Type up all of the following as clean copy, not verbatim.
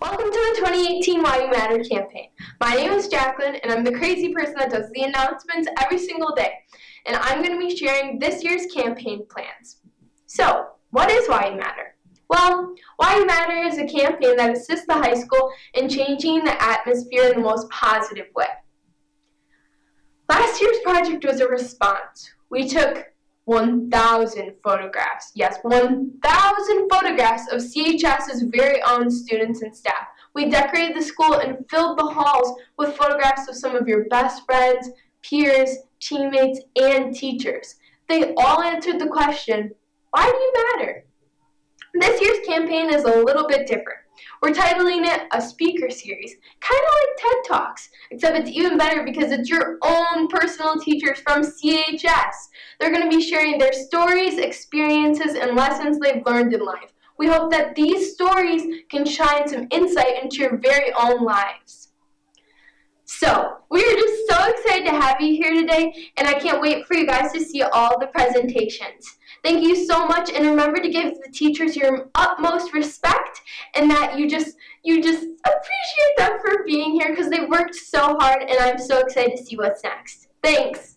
Welcome to the 2018 Why You Matter campaign. My name is Jacqueline, and I'm the crazy person that does the announcements every single day. And I'm going to be sharing this year's campaign plans. So, what is Why You Matter? Well, Why You Matter is a campaign that assists the high school in changing the atmosphere in the most positive way. Last year's project was a response. We took 1,000 photographs. Yes, 1,000 photographs of CHS's very own students and staff. We decorated the school and filled the halls with photographs of some of your best friends, peers, teammates, and teachers. They all answered the question, why do you matter? This year's campaign is a little bit different. We're titling it a speaker series, kind of like TED Talks, except it's even better because it's your own personal teachers from CHS. They're going to be sharing their stories, experiences, and lessons they've learned in life. We hope that these stories can shine some insight into your very own lives. So, we are just so excited to have you here today, and I can't wait for you guys to see all the presentations. Thank you so much, and remember to give the teachers your utmost respect, and that you just appreciate them for being here because they worked so hard, and I'm so excited to see what's next. Thanks.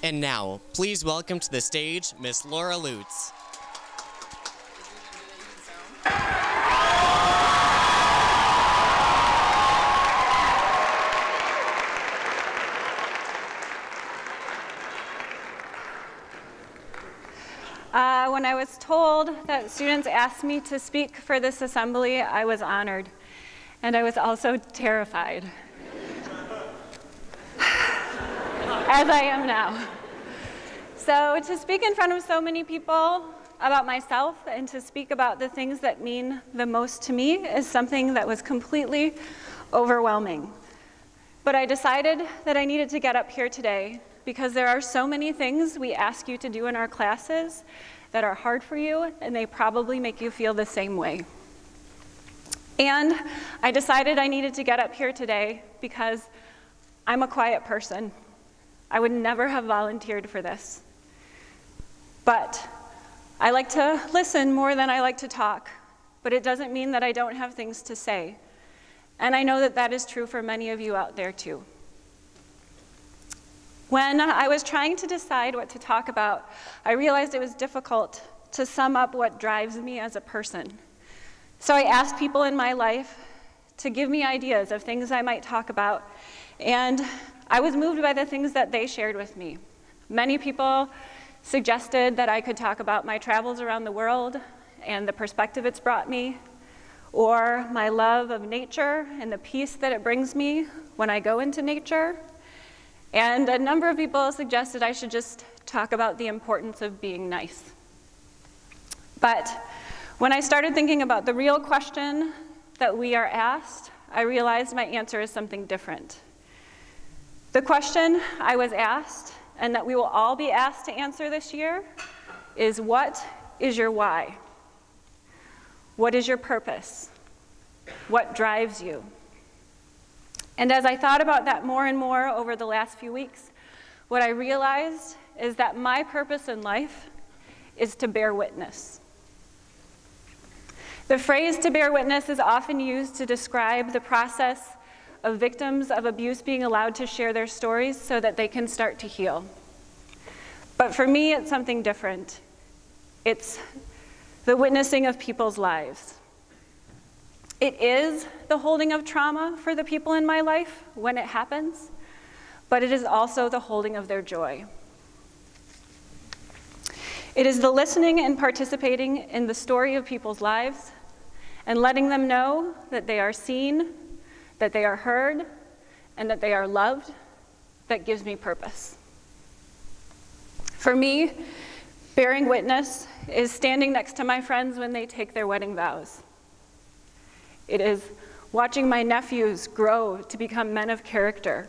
And now, please welcome to the stage Miss Laura Lutz. When I was told that students asked me to speak for this assembly, I was honored, and I was also terrified, as I am now. So to speak in front of so many people about myself and to speak about the things that mean the most to me is something that was completely overwhelming. But I decided that I needed to get up here today because there are so many things we ask you to do in our classes that are hard for you, and they probably make you feel the same way. And I decided I needed to get up here today because I'm a quiet person. I would never have volunteered for this. But I like to listen more than I like to talk, but it doesn't mean that I don't have things to say. And I know that that is true for many of you out there too. When I was trying to decide what to talk about, I realized it was difficult to sum up what drives me as a person. So I asked people in my life to give me ideas of things I might talk about, and I was moved by the things that they shared with me. Many people suggested that I could talk about my travels around the world and the perspective it's brought me, or my love of nature and the peace that it brings me when I go into nature. And a number of people suggested I should just talk about the importance of being nice. But when I started thinking about the real question that we are asked, I realized my answer is something different. The question I was asked, and that we will all be asked to answer this year, is what is your why? What is your purpose? What drives you? And as I thought about that more and more over the last few weeks, what I realized is that my purpose in life is to bear witness. The phrase "to bear witness" is often used to describe the process of victims of abuse being allowed to share their stories so that they can start to heal. But for me, it's something different. It's the witnessing of people's lives. It is the holding of trauma for the people in my life when it happens, but it is also the holding of their joy. It is the listening and participating in the story of people's lives and letting them know that they are seen, that they are heard, and that they are loved that gives me purpose. For me, bearing witness is standing next to my friends when they take their wedding vows. It is watching my nephews grow to become men of character.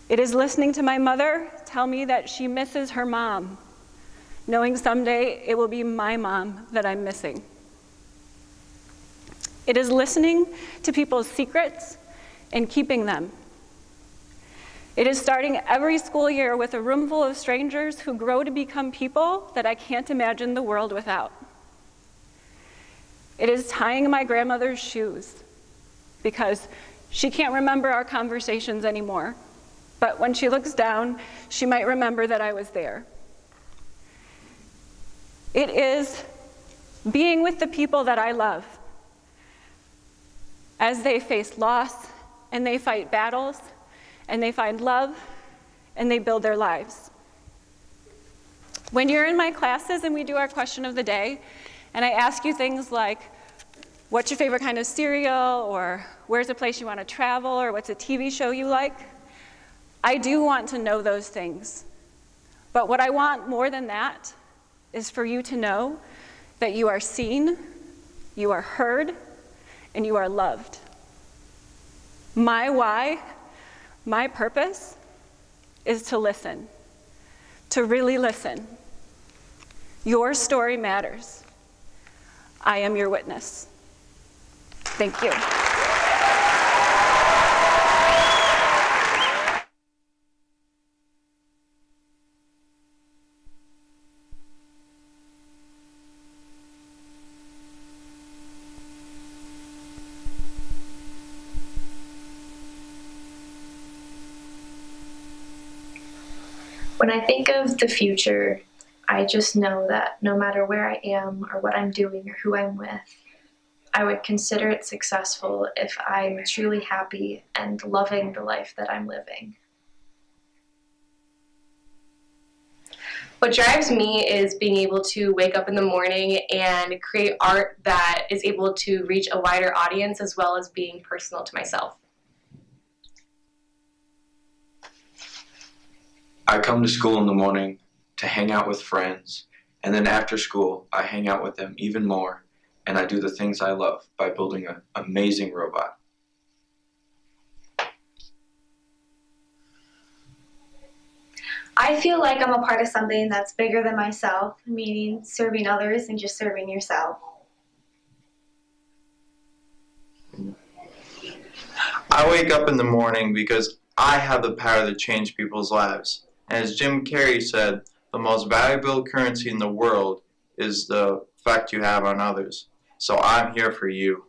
It is listening to my mother tell me that she misses her mom, knowing someday it will be my mom that I'm missing. It is listening to people's secrets and keeping them. It is starting every school year with a room full of strangers who grow to become people that I can't imagine the world without. It is tying my grandmother's shoes because she can't remember our conversations anymore, but when she looks down, she might remember that I was there. It is being with the people that I love as they face loss and they fight battles and they find love and they build their lives. When you're in my classes and we do our question of the day, and I ask you things like, what's your favorite kind of cereal, or where's a place you want to travel, or what's a TV show you like? I do want to know those things. But what I want more than that is for you to know that you are seen, you are heard, and you are loved. My why, my purpose, is to listen, to really listen. Your story matters. I am your witness. Thank you. When I think of the future, I just know that no matter where I am or what I'm doing or who I'm with, I would consider it successful if I'm truly happy and loving the life that I'm living. What drives me is being able to wake up in the morning and create art that is able to reach a wider audience as well as being personal to myself. I come to school in the morning to hang out with friends, and then after school, I hang out with them even more, and I do the things I love by building an amazing robot. I feel like I'm a part of something that's bigger than myself, meaning serving others and just serving yourself. I wake up in the morning because I have the power to change people's lives. As Jim Carrey said, the most valuable currency in the world is the effect you have on others. So I'm here for you.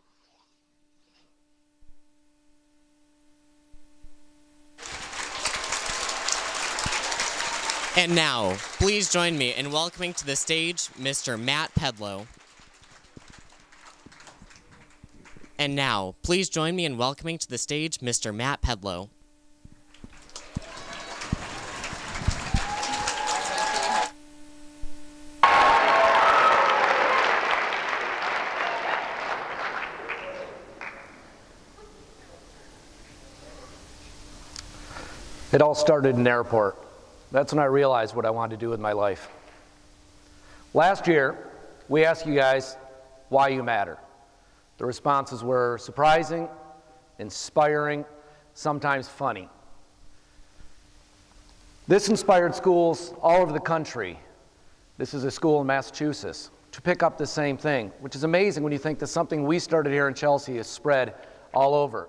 And now, please join me in welcoming to the stage Mr. Matt Pedlow. And now, please join me in welcoming to the stage Mr. Matt Pedlow. It all started in an airport. That's when I realized what I wanted to do with my life. Last year, we asked you guys why you matter. The responses were surprising, inspiring, sometimes funny. This inspired schools all over the country. This is a school in Massachusetts to pick up the same thing, which is amazing when you think that something we started here in Chelsea is spread all over.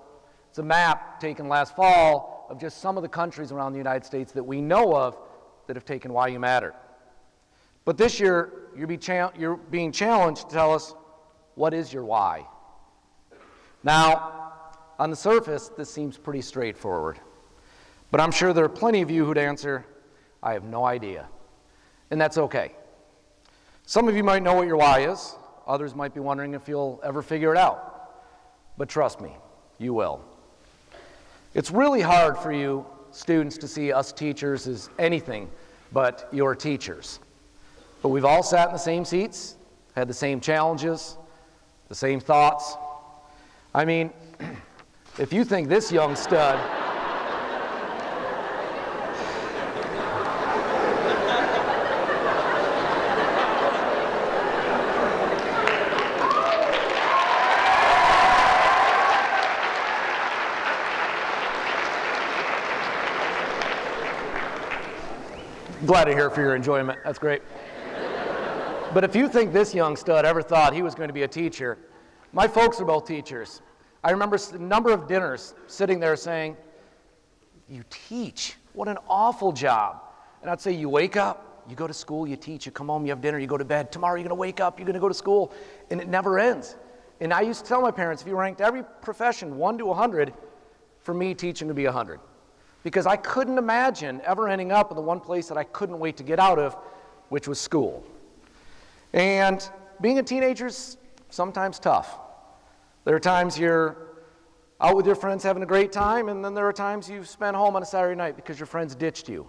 It's a map taken last fall of just some of the countries around the United States that we know of that have taken Why You Matter. But this year, you're being challenged to tell us, what is your why? Now, on the surface, this seems pretty straightforward. But I'm sure there are plenty of you who'd answer, I have no idea. And that's okay. Some of you might know what your why is. Others might be wondering if you'll ever figure it out. But trust me, you will. It's really hard for you students to see us teachers as anything but your teachers. But we've all sat in the same seats, had the same challenges, the same thoughts. I mean, if you think this young stud glad to hear for your enjoyment. That's great. But if you think this young stud ever thought he was going to be a teacher, my folks are both teachers. I remember a number of dinners sitting there saying, you teach. What an awful job. And I'd say, you wake up, you go to school, you teach, you come home, you have dinner, you go to bed. Tomorrow you're going to wake up, you're going to go to school. And it never ends. And I used to tell my parents, if you ranked every profession 1 to 100, for me, teaching would be 100. Because I couldn't imagine ever ending up in the one place that I couldn't wait to get out of, which was school. And being a teenager is sometimes tough. There are times you're out with your friends having a great time, and then there are times you spend home on a Saturday night because your friends ditched you.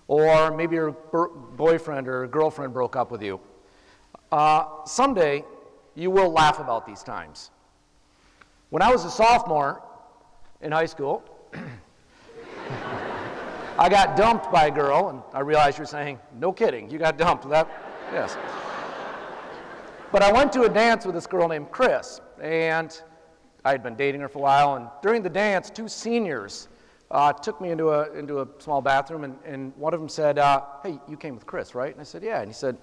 Or maybe your boyfriend or girlfriend broke up with you. Someday, you will laugh about these times. When I was a sophomore in high school, I got dumped by a girl, and I realize you're saying, no kidding, you got dumped. Yes. But I went to a dance with this girl named Chris, and I had been dating her for a while, and during the dance, 2 seniors took me into a small bathroom, and one of them said, hey, you came with Chris, right? And I said, yeah. And he said,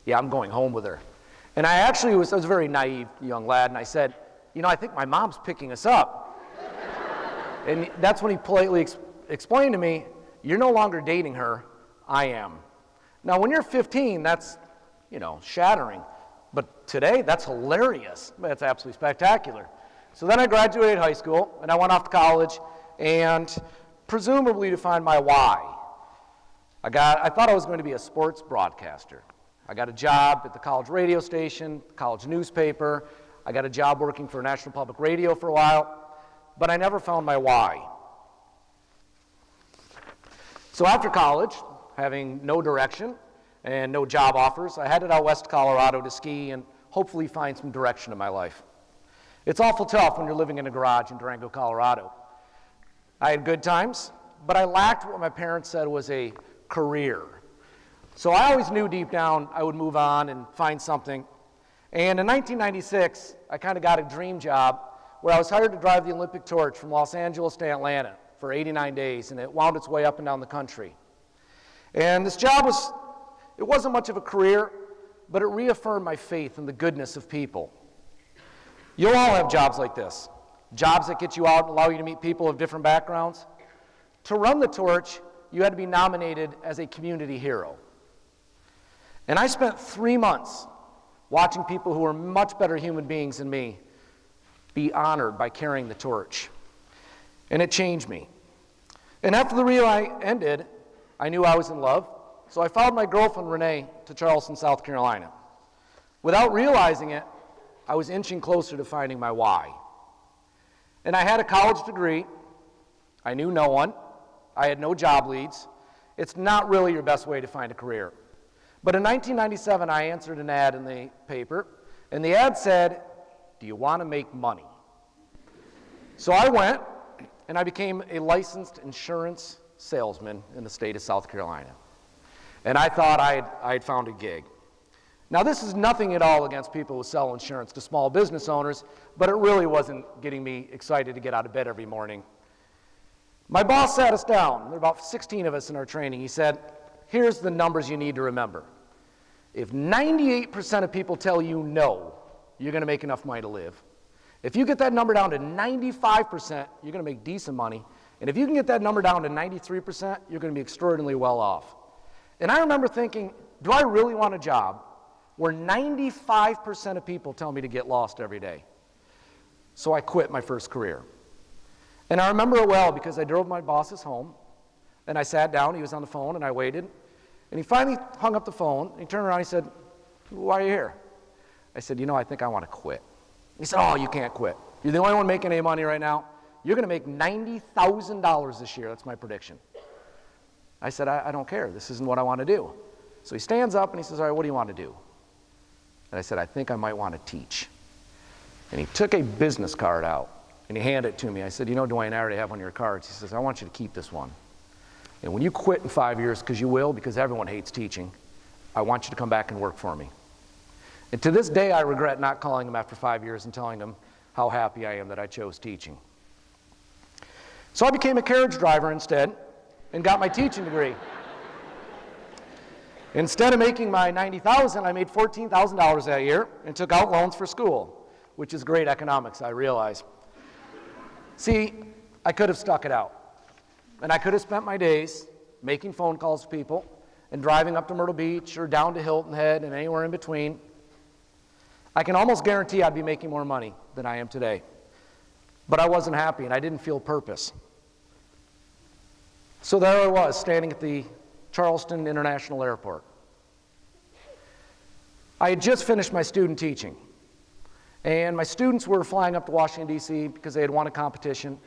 yeah, I'm going home with her. And I was a very naive young lad, and I said, you know, I think my mom's picking us up. And that's when he politely explained to me, you're no longer dating her, I am. Now, when you're 15, that's, you know, shattering. But today, that's hilarious. That's absolutely spectacular. So then I graduated high school, and I went off to college, and presumably to find my why. I thought I was going to be a sports broadcaster. I got a job at the college radio station, college newspaper. I got a job working for National Public Radio for a while, but I never found my why. So after college, having no direction and no job offers, I headed out west to Colorado to ski and hopefully find some direction in my life. It's awful tough when you're living in a garage in Durango, Colorado. I had good times, but I lacked what my parents said was a career. So I always knew deep down I would move on and find something. And in 1996, I kind of got a dream job where I was hired to drive the Olympic torch from Los Angeles to Atlanta for 89 days, and it wound its way up and down the country. And this job it wasn't much of a career, but it reaffirmed my faith in the goodness of people. You'll all have jobs like this, jobs that get you out and allow you to meet people of different backgrounds. To run the torch, you had to be nominated as a community hero. And I spent 3 months watching people who were much better human beings than me be honored by carrying the torch. And it changed me. And after the relay ended, I knew I was in love, so I followed my girlfriend Renee to Charleston, South Carolina. Without realizing it, I was inching closer to finding my why. And I had a college degree. I knew no one. I had no job leads. It's not really your best way to find a career. But in 1997, I answered an ad in the paper, and the ad said, do you want to make money? So I went, and I became a licensed insurance salesman in the state of South Carolina. And I thought I'd found a gig. Now, this is nothing at all against people who sell insurance to small business owners, but it really wasn't getting me excited to get out of bed every morning. My boss sat us down. There were about 16 of us in our training. He said, here's the numbers you need to remember. If 98% of people tell you no, you're going to make enough money to live. If you get that number down to 95%, you're going to make decent money. And if you can get that number down to 93%, you're going to be extraordinarily well off. And I remember thinking, do I really want a job where 95% of people tell me to get lost every day? So I quit my first career. And I remember it well because I drove my boss's home, and I sat down, he was on the phone, and I waited. And he finally hung up the phone, and he turned around and he said, why are you here? I said, you know, I think I want to quit. He said, oh, you can't quit. You're the only one making any money right now. You're going to make $90,000 this year. That's my prediction. I said, I don't care. This isn't what I want to do. So he stands up and he says, all right, what do you want to do? And I said, I think I might want to teach. And he took a business card out and he handed it to me. I said, you know, Dwayne, I already have one of your cards. He says, I want you to keep this one. And when you quit in 5 years, because you will, because everyone hates teaching, I want you to come back and work for me. And to this day, I regret not calling him after 5 years and telling him how happy I am that I chose teaching. So I became a carriage driver instead and got my teaching degree. Instead of making my $90,000, I made $14,000 that year and took out loans for school, which is great economics, I realize. See, I could have stuck it out. and I could have spent my days making phone calls to people and driving up to Myrtle Beach or down to Hilton Head and anywhere in between. I can almost guarantee I'd be making more money than I am today. But I wasn't happy and I didn't feel purpose. So there I was, standing at the Charleston International Airport. I had just finished my student teaching, and my students were flying up to Washington, D.C. because they had won a competition,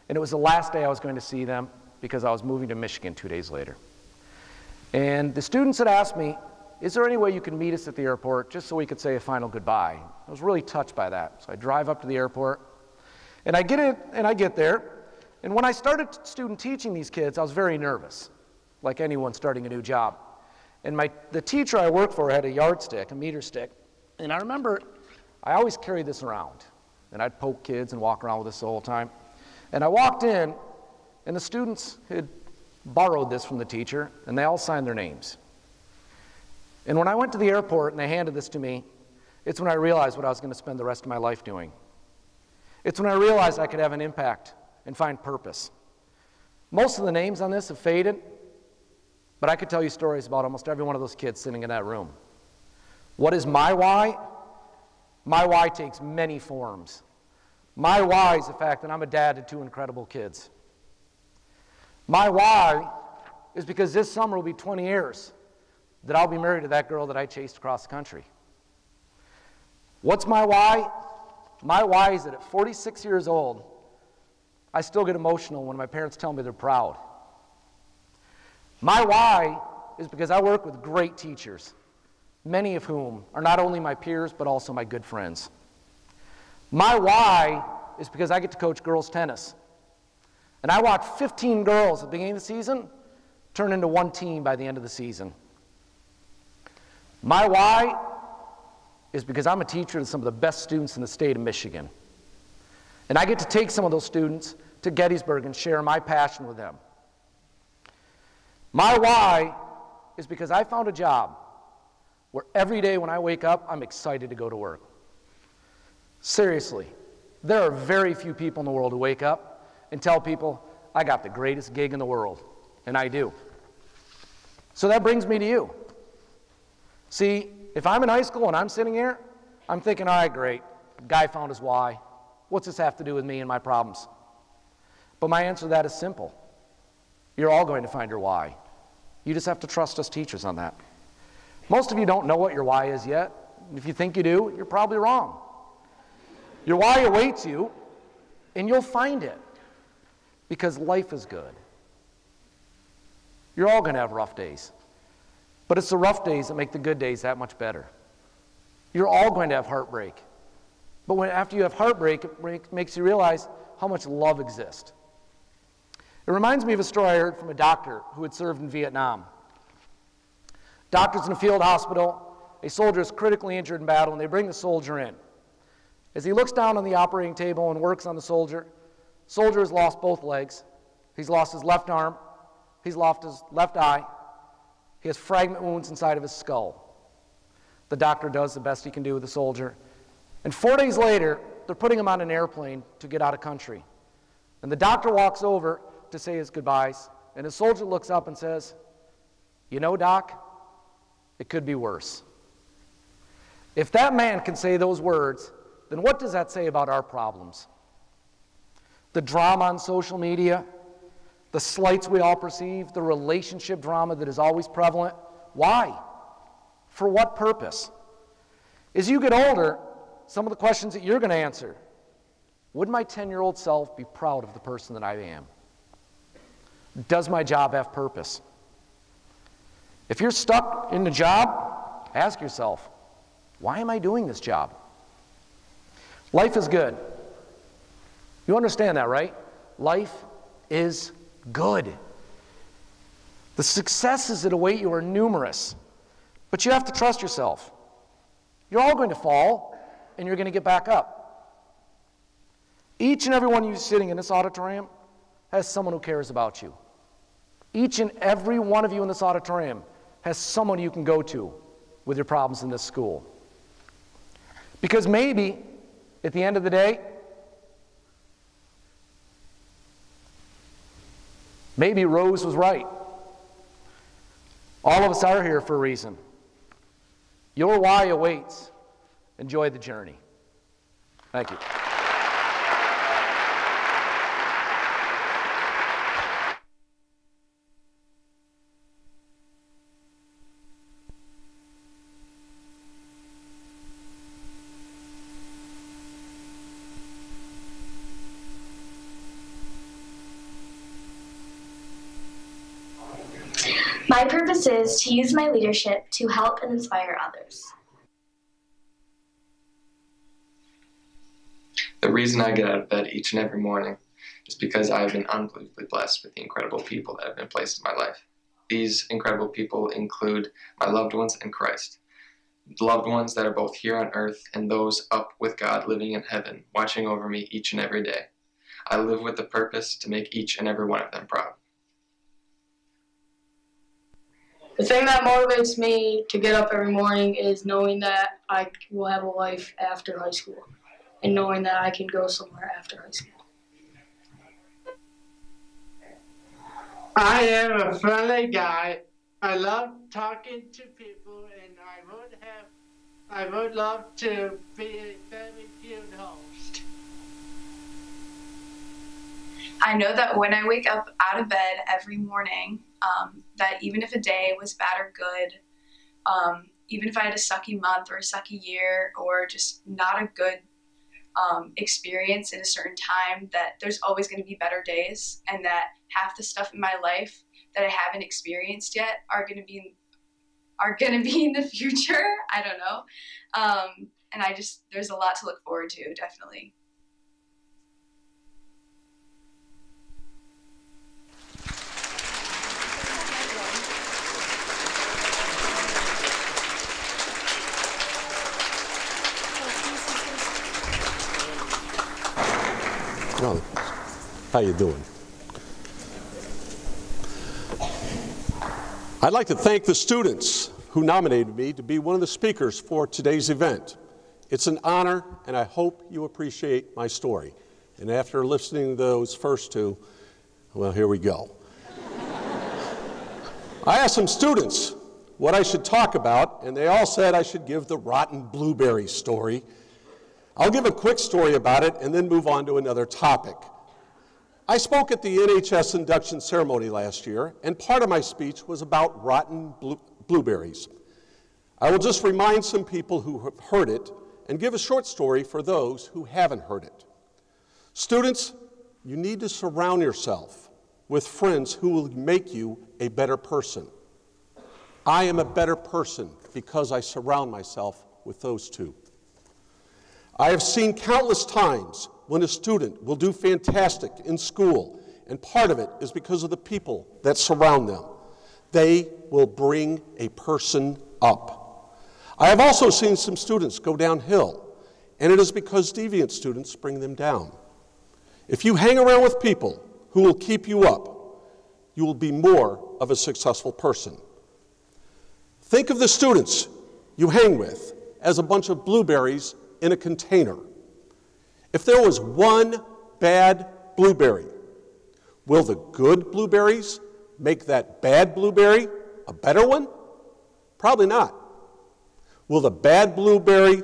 and it was the last day I was going to see them because I was moving to Michigan 2 days later. And the students had asked me, is there any way you can meet us at the airport just so we could say a final goodbye? I was really touched by that. So I drive up to the airport, and I get there, and when I started student teaching these kids, I was very nervous, like anyone starting a new job. And the teacher I worked for had a yardstick, a meter stick, and I remember I always carried this around, and I'd poke kids and walk around with this the whole time. And I walked in, and the students had borrowed this from the teacher, and they all signed their names. And when I went to the airport and they handed this to me, it's when I realized what I was going to spend the rest of my life doing. It's when I realized I could have an impact and find purpose. Most of the names on this have faded, but I could tell you stories about almost every one of those kids sitting in that room. What is my why? My why takes many forms. My why is the fact that I'm a dad to 2 incredible kids. My why is because this summer will be 20 years that I'll be married to that girl that I chased across the country. What's my why? My why is that at 46 years old, I still get emotional when my parents tell me they're proud. My why is because I work with great teachers, many of whom are not only my peers, but also my good friends. My why is because I get to coach girls tennis. And I watch 15 girls at the beginning of the season turn into one team by the end of the season. My why is because I'm a teacher to some of the best students in the state of Michigan. And I get to take some of those students to Gettysburg and share my passion with them. My why is because I found a job where every day when I wake up, I'm excited to go to work. Seriously, there are very few people in the world who wake up and tell people, I got the greatest gig in the world, and I do. So that brings me to you. See, if I'm in high school and I'm sitting here, I'm thinking, all right, great, guy found his why. What's this have to do with me and my problems? But my answer to that is simple. You're all going to find your why. You just have to trust us teachers on that. Most of you don't know what your why is yet. If you think you do, you're probably wrong. Your why awaits you, and you'll find it, because life is good. You're all going to have rough days, but it's the rough days that make the good days that much better. You're all going to have heartbreak, but after you have heartbreak, it makes you realize how much love exists. It reminds me of a story I heard from a doctor who had served in Vietnam. Doctor's in a field hospital. A soldier is critically injured in battle, and they bring the soldier in. As he looks down on the operating table and works on the soldier has lost both legs. He's lost his left arm. He's lost his left eye. He has fragment wounds inside of his skull. The doctor does the best he can do with the soldier. And 4 days later, they're putting him on an airplane to get out of country. And the doctor walks over to say his goodbyes, and the soldier looks up and says, you know, Doc, it could be worse. If that man can say those words, then what does that say about our problems? The drama on social media, the slights we all perceive, the relationship drama that is always prevalent. Why? For what purpose? As you get older, some of the questions that you're going to answer. Would my 10-year-old self be proud of the person that I am? Does my job have purpose? If you're stuck in the job, ask yourself, why am I doing this job? Life is good. You understand that, right? Life is good. The successes that await you are numerous, but you have to trust yourself. You're all going to fall, and you're going to get back up. Each and every one of you sitting in this auditorium has someone who cares about you. Each and every one of you in this auditorium has someone you can go to with your problems in this school. Because maybe, at the end of the day, Maybe Rose was right. All of us are here for a reason. Your why awaits. Enjoy the journey. Thank you. My purpose is to use my leadership to help and inspire others. The reason I get out of bed each and every morning is because I've been unbelievably blessed with the incredible people that have been placed in my life. These incredible people include my loved ones and Christ. Loved ones that are both here on earth and those up with God living in heaven, watching over me each and every day. I live with the purpose to make each and every one of them proud. The thing that motivates me to get up every morning is knowing that I will have a life after high school and knowing that I can go somewhere after high school. I am a friendly guy. I love talking to people, and I would love to be a very good host. I know that when I wake up out of bed every morning, that even if a day was bad or good, even if I had a sucky month or a sucky year or just not a good experience in a certain time, that there's always going to be better days, and that half the stuff in my life that I haven't experienced yet are going to be in the future. I don't know. And there's a lot to look forward to, definitely. Oh, how you doing? I'd like to thank the students who nominated me to be one of the speakers for today's event. It's an honor, and I hope you appreciate my story. And after listening to those first two, well, here we go. I asked some students what I should talk about, and they all said I should give the rotten blueberry story. I'll give a quick story about it and then move on to another topic. I spoke at the NHS induction ceremony last year, and part of my speech was about rotten blueberries. I will just remind some people who have heard it and give a short story for those who haven't heard it. Students, you need to surround yourself with friends who will make you a better person. I am a better person because I surround myself with those two. I have seen countless times when a student will do fantastic in school, and part of it is because of the people that surround them. They will bring a person up. I have also seen some students go downhill, and it is because deviant students bring them down. If you hang around with people who will keep you up, you will be more of a successful person. Think of the students you hang with as a bunch of blueberries in a container. If there was one bad blueberry, will the good blueberries make that bad blueberry a better one? Probably not. Will the bad blueberry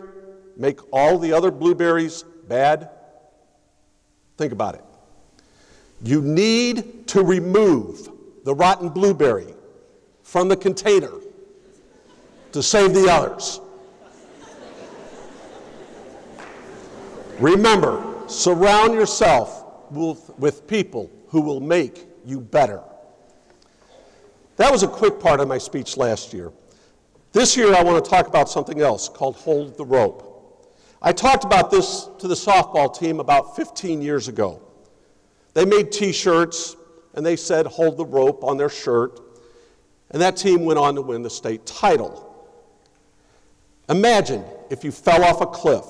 make all the other blueberries bad? Think about it. You need to remove the rotten blueberry from the container to save the others. Remember, surround yourself with people who will make you better. That was a quick part of my speech last year. This year, I want to talk about something else called Hold the Rope. I talked about this to the softball team about 15 years ago. They made t-shirts, and they said Hold the Rope on their shirt, and that team went on to win the state title. Imagine if you fell off a cliff,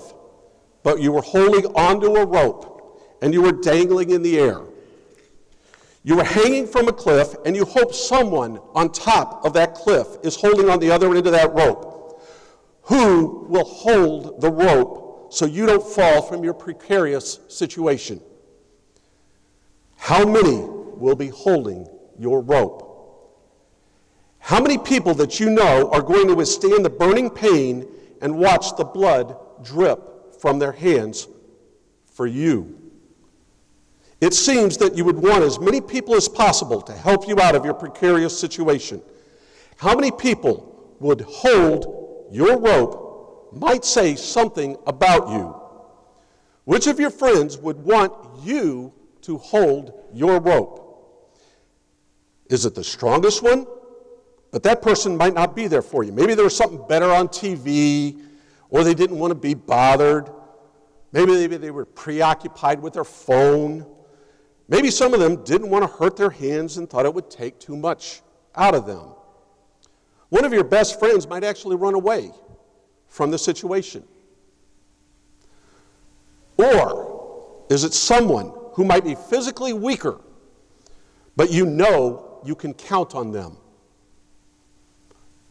but you were holding onto a rope and you were dangling in the air. You were hanging from a cliff and you hope someone on top of that cliff is holding on the other end of that rope. Who will hold the rope so you don't fall from your precarious situation? How many will be holding your rope? How many people that you know are going to withstand the burning pain and watch the blood drip from their hands for you? It seems that you would want as many people as possible to help you out of your precarious situation. How many people would hold your rope might say something about you? Which of your friends would want you to hold your rope? Is it the strongest one? But that person might not be there for you. Maybe there was something better on TV, or they didn't want to be bothered. Maybe they were preoccupied with their phone. Maybe some of them didn't want to hurt their hands and thought it would take too much out of them. One of your best friends might actually run away from the situation. Or is it someone who might be physically weaker, but you know you can count on them?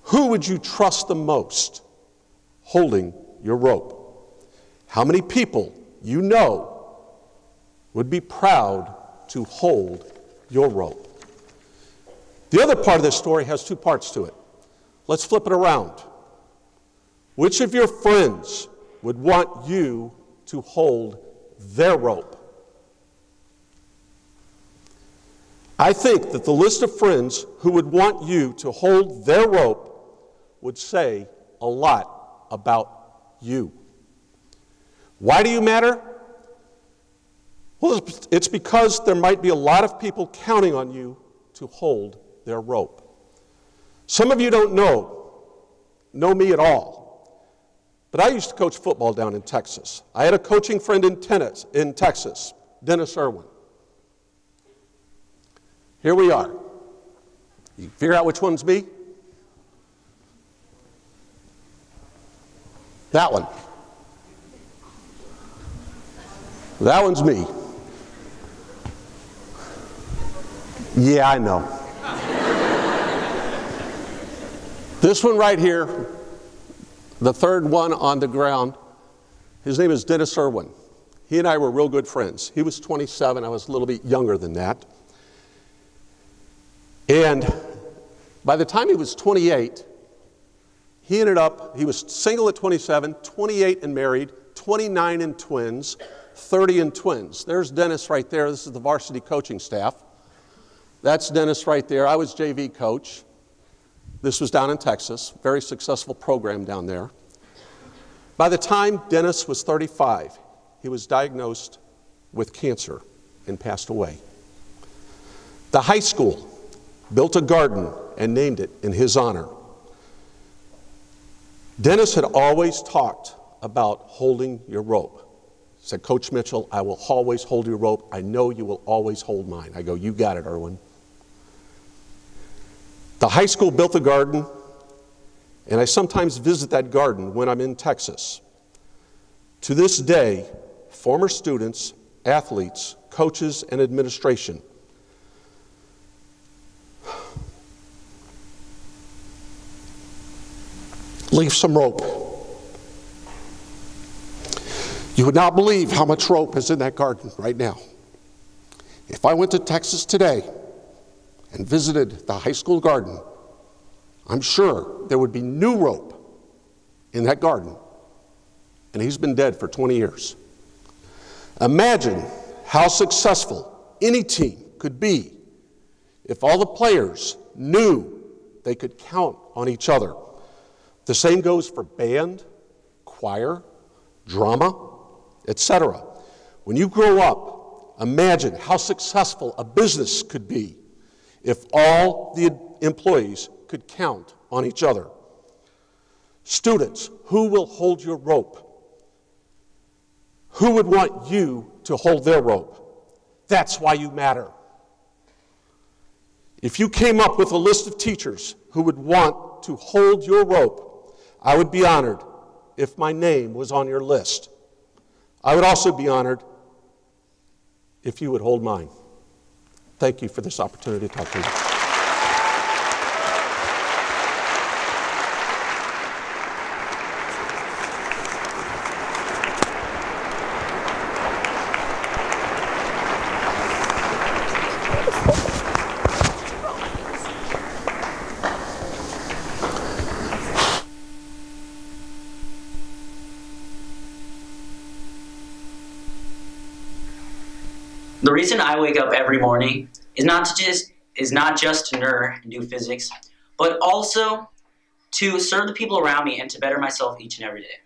Who would you trust the most holding your rope? How many people you know would be proud to hold your rope? The other part of this story has two parts to it. Let's flip it around. Which of your friends would want you to hold their rope? I think that the list of friends who would want you to hold their rope would say a lot about you. Why do you matter? Well, it's because there might be a lot of people counting on you to hold their rope. Some of you don't know me at all, but I used to coach football down in Texas. I had a coaching friend in Texas, Dennis Irwin. Here we are. You figure out which one's me? That one. That one's me. Yeah, I know. This one right here, the third one on the ground, his name is Dennis Irwin. He and I were real good friends. He was 27, I was a little bit younger than that. And by the time he was 28, he was single at 27, 28 and married, 29 and twins, 30 and twins. There's Dennis right there. This is the varsity coaching staff. That's Dennis right there. I was JV coach. This was down in Texas, very successful program down there. By the time Dennis was 35, he was diagnosed with cancer and passed away. The high school built a garden and named it in his honor. Dennis had always talked about holding your rope. He said, Coach Mitchell, I will always hold your rope. I know you will always hold mine. I go, you got it, Irwin. The high school built a garden, and I sometimes visit that garden when I'm in Texas. To this day, former students, athletes, coaches, and administration leave some rope. You would not believe how much rope is in that garden right now. If I went to Texas today and visited the high school garden, I'm sure there would be new rope in that garden. And he's been dead for 20 years. Imagine how successful any team could be if all the players knew they could count on each other. The same goes for band, choir, drama, etc. When you grow up, imagine how successful a business could be if all the employees could count on each other. Students, who will hold your rope? Who would want you to hold their rope? That's why you matter. If you came up with a list of teachers who would want to hold your rope, I would be honored if my name was on your list. I would also be honored if you would hold mine. Thank you for this opportunity to talk to you. The reason I wake up every morning is not just to nerd and do physics, but also to serve the people around me and to better myself each and every day.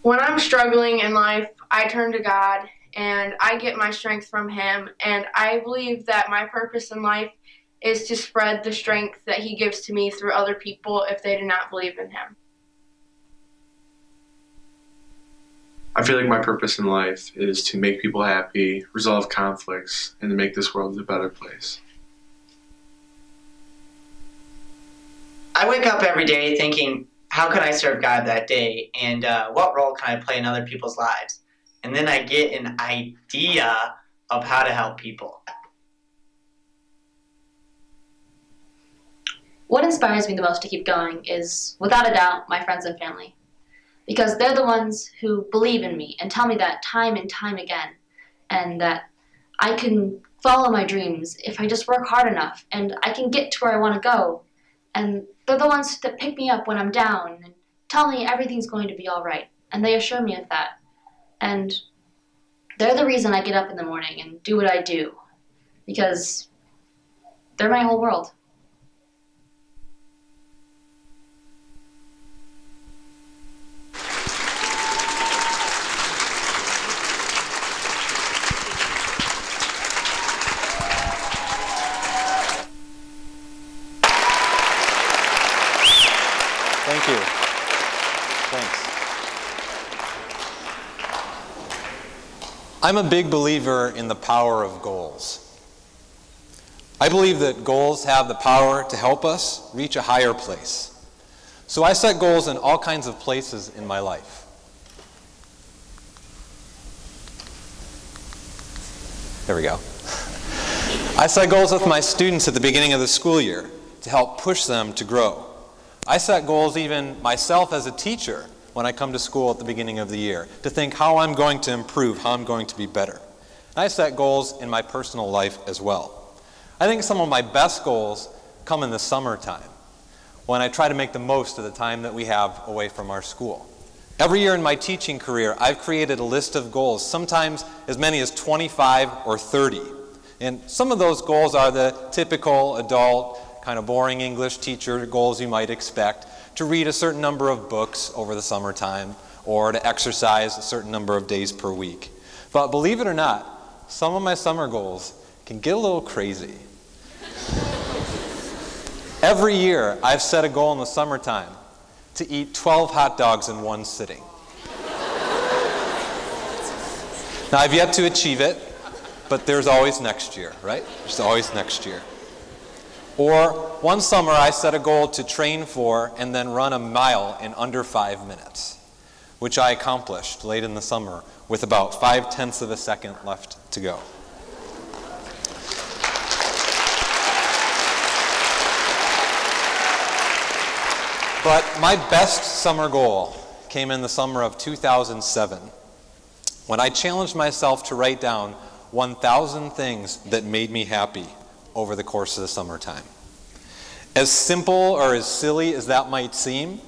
When I'm struggling in life, I turn to God and I get my strength from Him, and I believe that my purpose in life is to spread the strength that He gives to me through other people if they do not believe in Him. I feel like my purpose in life is to make people happy, resolve conflicts, and to make this world a better place. I wake up every day thinking, how can I serve God that day, and what role can I play in other people's lives? And then I get an idea of how to help people. What inspires me the most to keep going is, without a doubt, my friends and family. Because they're the ones who believe in me and tell me that time and time again, and that I can follow my dreams if I just work hard enough, and I can get to where I want to go. And they're the ones that pick me up when I'm down and tell me everything's going to be all right, and they assure me of that. And they're the reason I get up in the morning and do what I do, because they're my whole world. Thank you. Thanks. I'm a big believer in the power of goals. I believe that goals have the power to help us reach a higher place. So I set goals in all kinds of places in my life. There we go. I set goals with my students at the beginning of the school year to help push them to grow. I set goals even myself as a teacher when I come to school at the beginning of the year, to think how I'm going to improve, how I'm going to be better. And I set goals in my personal life as well. I think some of my best goals come in the summertime, when I try to make the most of the time that we have away from our school. Every year in my teaching career, I've created a list of goals, sometimes as many as 25 or 30. And some of those goals are the typical adult, kind of boring English teacher goals you might expect, to read a certain number of books over the summertime, or to exercise a certain number of days per week. But believe it or not, some of my summer goals can get a little crazy. Every year, I've set a goal in the summertime to eat 12 hot dogs in one sitting. Now, I've yet to achieve it, but there's always next year, right? There's always next year. Or one summer I set a goal to train for and then run a mile in under 5 minutes, which I accomplished late in the summer with about 0.5 of a second left to go. But my best summer goal came in the summer of 2007, when I challenged myself to write down 1,000 things that made me happy over the course of the summertime. As simple or as silly as that might seem,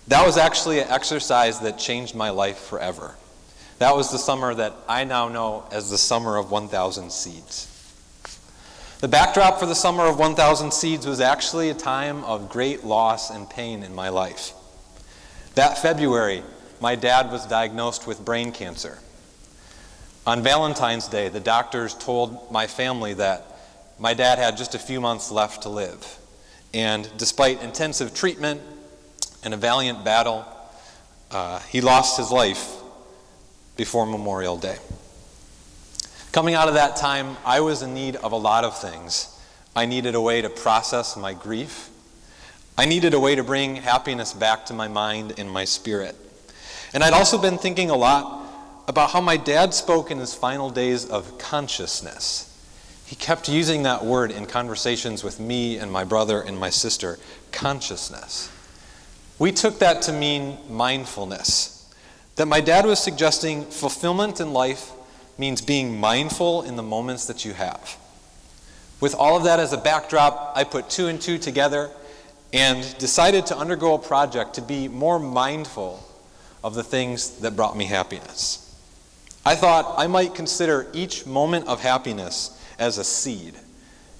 that was actually an exercise that changed my life forever. That was the summer that I now know as the summer of 1,000 seeds. The backdrop for the summer of 1,000 seeds was actually a time of great loss and pain in my life. That February, my dad was diagnosed with brain cancer. On Valentine's Day, the doctors told my family that my dad had just a few months left to live. And despite intensive treatment and a valiant battle, he lost his life before Memorial Day. Coming out of that time, I was in need of a lot of things. I needed a way to process my grief. I needed a way to bring happiness back to my mind and my spirit. And I'd also been thinking a lot about how my dad spoke in his final days of consciousness. He kept using that word in conversations with me and my brother and my sister, consciousness. We took that to mean mindfulness, that my dad was suggesting fulfillment in life means being mindful in the moments that you have. With all of that as a backdrop, I put 2 and 2 together and decided to undergo a project to be more mindful of the things that brought me happiness. I thought I might consider each moment of happiness as a seed,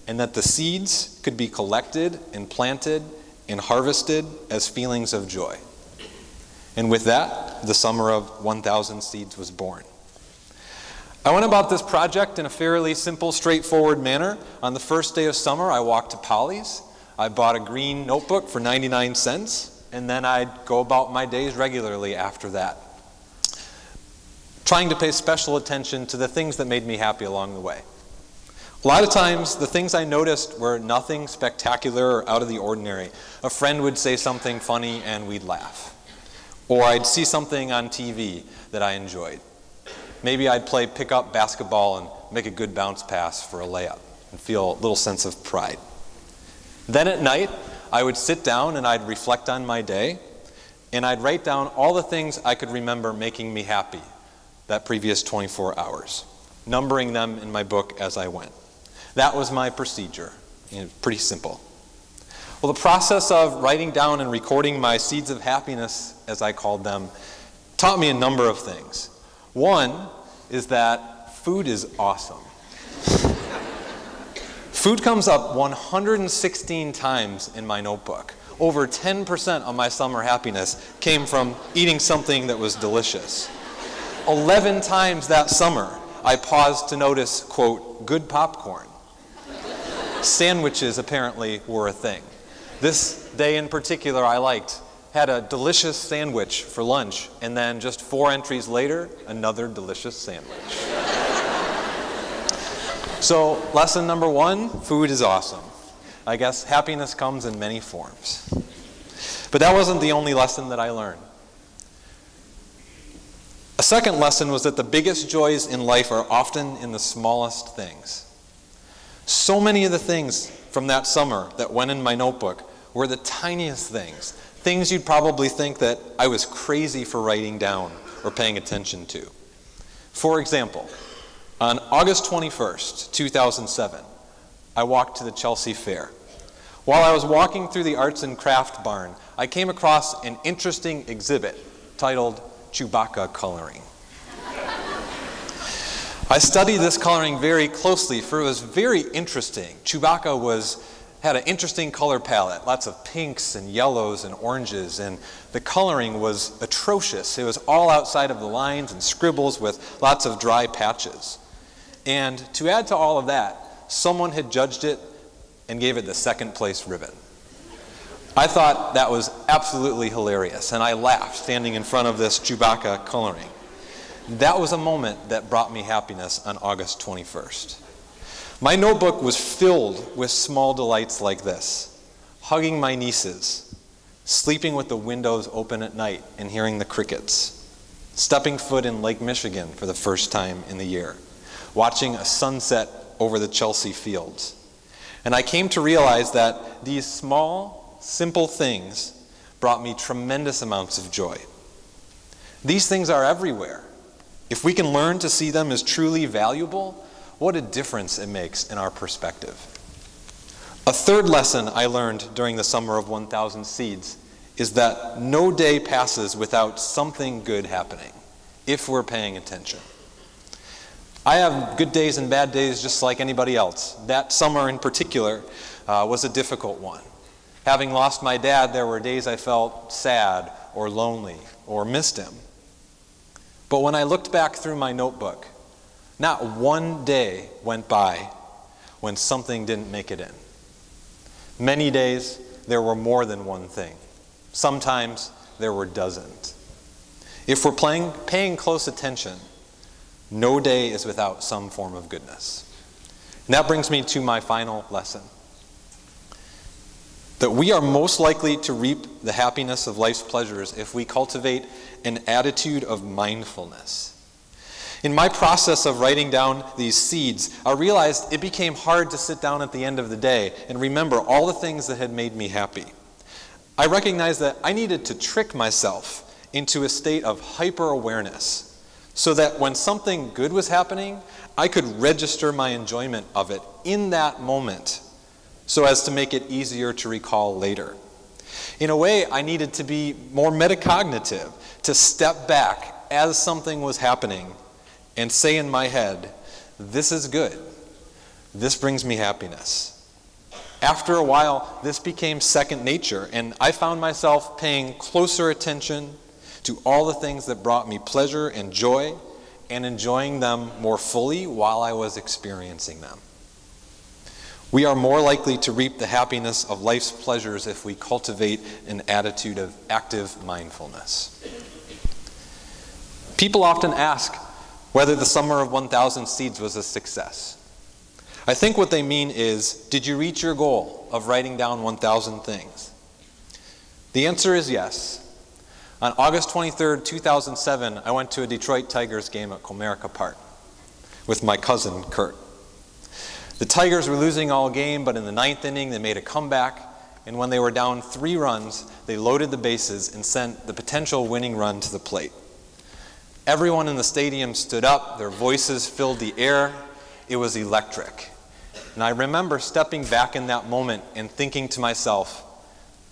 and that the seeds could be collected and planted and harvested as feelings of joy. And with that, the summer of 1,000 Seeds was born. I went about this project in a fairly simple, straightforward manner. On the first day of summer, I walked to Polly's. I bought a green notebook for 99 cents, and then I'd go about my days regularly after that, trying to pay special attention to the things that made me happy along the way. A lot of times, the things I noticed were nothing spectacular or out of the ordinary. A friend would say something funny and we'd laugh. Or I'd see something on TV that I enjoyed. Maybe I'd play pickup basketball and make a good bounce pass for a layup and feel a little sense of pride. Then at night, I would sit down and I'd reflect on my day, and I'd write down all the things I could remember making me happy that previous 24 hours, numbering them in my book as I went. That was my procedure, pretty simple. Well, the process of writing down and recording my seeds of happiness, as I called them, taught me a number of things. One is that food is awesome. Food comes up 116 times in my notebook. Over 10% of my summer happiness came from eating something that was delicious. 11 times that summer, I paused to notice, quote, good popcorn. Sandwiches apparently were a thing. This day in particular I liked. Had a delicious sandwich for lunch, and then just 4 entries later, another delicious sandwich. So, lesson number 1, food is awesome. I guess happiness comes in many forms. But that wasn't the only lesson that I learned. A second lesson was that the biggest joys in life are often in the smallest things. So many of the things from that summer that went in my notebook were the tiniest things. Things you'd probably think that I was crazy for writing down or paying attention to. For example, on August 21st, 2007, I walked to the Chelsea Fair. While I was walking through the Arts and Craft Barn, I came across an interesting exhibit titled Chewbacca Coloring. I studied this coloring very closely, for it was very interesting. Chewbacca had an interesting color palette, lots of pinks and yellows and oranges, and the coloring was atrocious. It was all outside of the lines and scribbles with lots of dry patches. And to add to all of that, someone had judged it and gave it the second place ribbon. I thought that was absolutely hilarious, and I laughed standing in front of this Chewbacca coloring. That was a moment that brought me happiness on August 21st. My notebook was filled with small delights like this: hugging my nieces, sleeping with the windows open at night and hearing the crickets, stepping foot in Lake Michigan for the first time in the year, watching a sunset over the Chelsea fields. And I came to realize that these small, simple things brought me tremendous amounts of joy. These things are everywhere. If we can learn to see them as truly valuable, what a difference it makes in our perspective. A third lesson I learned during the summer of 1,000 Seeds is that no day passes without something good happening, if we're paying attention. I have good days and bad days just like anybody else. That summer in particular was a difficult one. Having lost my dad, there were days I felt sad or lonely or missed him. But when I looked back through my notebook, not one day went by when something didn't make it in. Many days, there were more than one thing. Sometimes, there were dozens. If we're paying close attention, no day is without some form of goodness. And that brings me to my final lesson. That we are most likely to reap the happiness of life's pleasures if we cultivate an attitude of mindfulness. In my process of writing down these seeds, I realized it became hard to sit down at the end of the day and remember all the things that had made me happy. I recognized that I needed to trick myself into a state of hyper-awareness so that when something good was happening, I could register my enjoyment of it in that moment so as to make it easier to recall later. In a way, I needed to be more metacognitive, to step back as something was happening and say in my head, this is good. This brings me happiness. After a while, this became second nature, and I found myself paying closer attention to all the things that brought me pleasure and joy, and enjoying them more fully while I was experiencing them. We are more likely to reap the happiness of life's pleasures if we cultivate an attitude of active mindfulness. People often ask whether the Summer of 1,000 Seeds was a success. I think what they mean is, did you reach your goal of writing down 1,000 things? The answer is yes. On August 23rd, 2007, I went to a Detroit Tigers game at Comerica Park with my cousin, Kurt. The Tigers were losing all game, but in the 9th inning, they made a comeback, and when they were down 3 runs, they loaded the bases and sent the potential winning run to the plate. Everyone in the stadium stood up, their voices filled the air. It was electric. And I remember stepping back in that moment and thinking to myself,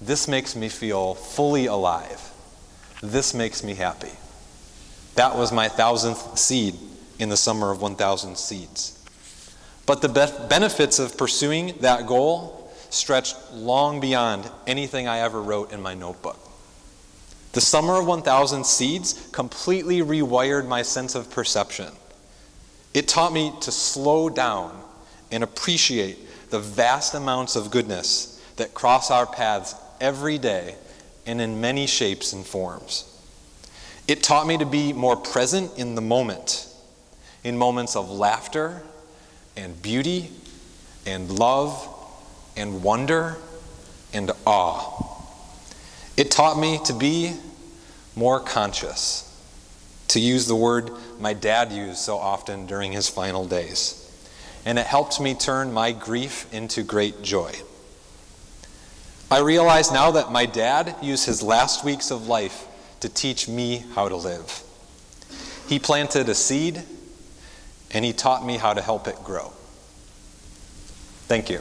this makes me feel fully alive. This makes me happy. That was my 1,000th seed in the Summer of 1,000 Seeds. But the benefits of pursuing that goal stretched long beyond anything I ever wrote in my notebook. The Summer of 1,000 Seeds completely rewired my sense of perception. It taught me to slow down and appreciate the vast amounts of goodness that cross our paths every day and in many shapes and forms. It taught me to be more present in the moment, in moments of laughter and beauty and love and wonder and awe. It taught me to be more conscious, to use the word my dad used so often during his final days. And it helped me turn my grief into great joy. I realize now that my dad used his last weeks of life to teach me how to live. He planted a seed, and he taught me how to help it grow. Thank you.